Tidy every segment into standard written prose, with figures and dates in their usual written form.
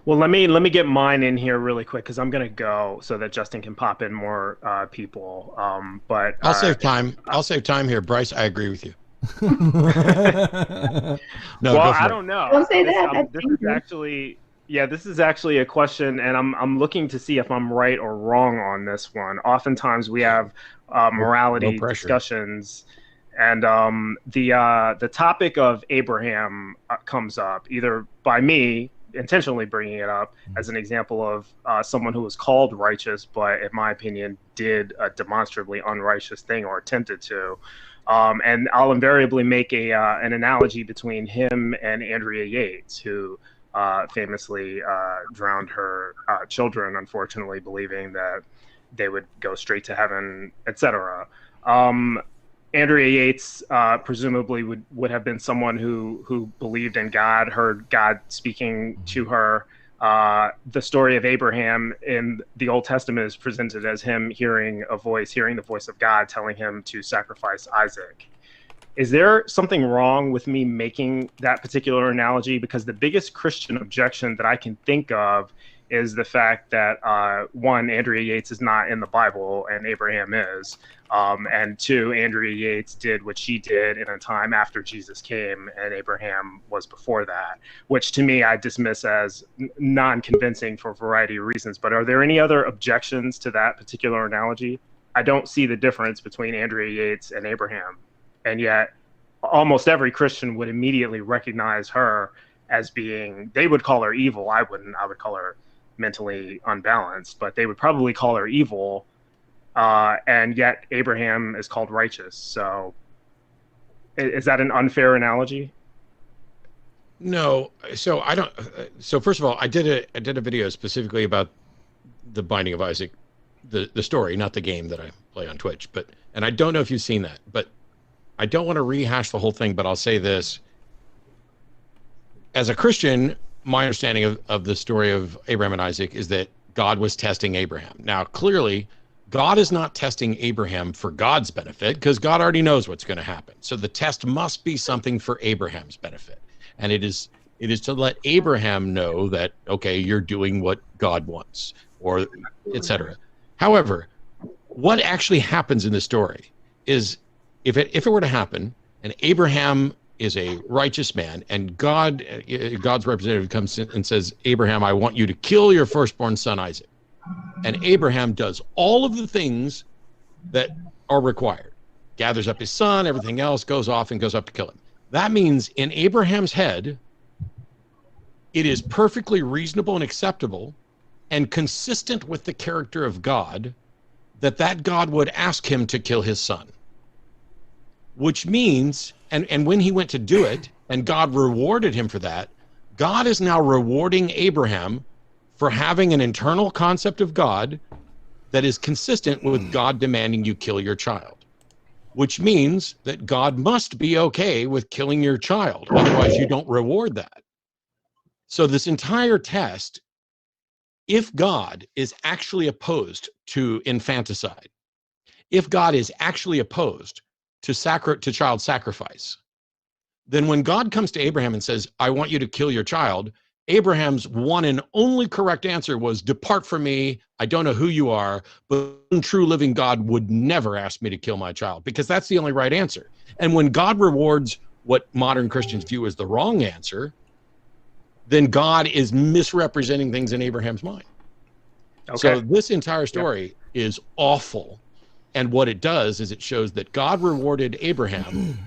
Well, let me get mine in here really quick because I'm gonna go so that Justin can pop in more people. But I'll save time. I'll save time here, Bryce. I agree with you. No, Well, go I for it. don't know. Don't say that. That's This is dangerous. actually, yeah, this is actually a question, and I'm looking to see if I'm right or wrong on this one. Oftentimes, we have No morality pressure. discussions, and the topic of Abraham comes up either by me intentionally bringing it up as an example of someone who was called righteous, but in my opinion, did a demonstrably unrighteous thing or attempted to. And I'll invariably make an analogy between him and Andrea Yates, who famously drowned her children, unfortunately, believing that they would go straight to heaven, etc. Um, Andrea Yates presumably would have been someone who believed in God, heard God speaking to her. The story of Abraham in the Old Testament is presented as him hearing a voice, hearing the voice of God telling him to sacrifice Isaac. Is there something wrong with me making that particular analogy? Because the biggest Christian objection that I can think of is the fact that one, Andrea Yates is not in the Bible and Abraham is, and two, Andrea Yates did what she did in a time after Jesus came and Abraham was before that, which to me I dismiss as non-convincing for a variety of reasons. But are there any other objections to that particular analogy? I don't see the difference between Andrea Yates and Abraham, and yet almost every Christian would immediately recognize her as being, they would call her evil. I wouldn't. I would call her mentally unbalanced, but they would probably call her evil. And yet Abraham is called righteous. So is that an unfair analogy? No, so I don't. So first of all, I did a video specifically about the Binding of Isaac, the story, not the game that I play on Twitch. But and I don't know if you've seen that, but I don't want to rehash the whole thing. But I'll say this: as a Christian, my understanding of the story of Abraham and Isaac is that God was testing Abraham. Now, clearly, God is not testing Abraham for God's benefit because God already knows what's going to happen. So the test must be something for Abraham's benefit. And it is to let Abraham know that, okay, you're doing what God wants, or etc. However, what actually happens in the story is if it were to happen and Abraham is a righteous man and God's representative comes in and says, Abraham, I want you to kill your firstborn son Isaac, and Abraham does all of the things that are required, gathers up his son, everything else, goes off and goes up to kill him. That means in Abraham's head, it is perfectly reasonable and acceptable and consistent with the character of God that God would ask him to kill his son. Which means, and when he went to do it, and God rewarded him for that, God is now rewarding Abraham for having an internal concept of God that is consistent with God demanding you kill your child. Which means that God must be okay with killing your child. Otherwise, you don't reward that. So this entire test, if God is actually opposed to infanticide, if God is actually opposed to child sacrifice, then when God comes to Abraham and says, I want you to kill your child, Abraham's one and only correct answer was, depart from me. I don't know who you are, but true living God would never ask me to kill my child, because that's the only right answer. And when God rewards what modern Christians view as the wrong answer, then God is misrepresenting things in Abraham's mind. Okay. So this entire Yep. story is awful. And what it does is it shows that God rewarded Abraham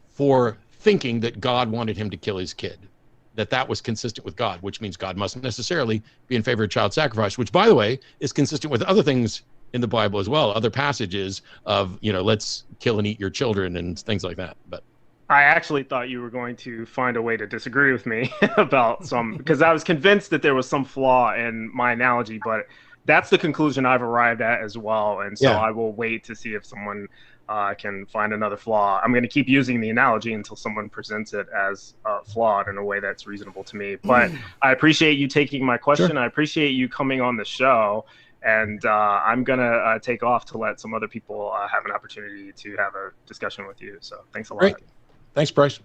for thinking that God wanted him to kill his kid, that was consistent with God, which means God mustn't necessarily be in favor of child sacrifice, which, by the way, is consistent with other things in the Bible as well, other passages of, let's kill and eat your children and things like that. But I actually thought you were going to find a way to disagree with me about because I was convinced that there was some flaw in my analogy, but that's the conclusion I've arrived at as well. And so yeah, I will wait to see if someone can find another flaw. I'm going to keep using the analogy until someone presents it as flawed in a way that's reasonable to me. But I appreciate you taking my sure. question. I appreciate you coming on the show. And I'm going to take off to let some other people have an opportunity to have a discussion with you. So thanks a lot. Great. Thanks, Bryce.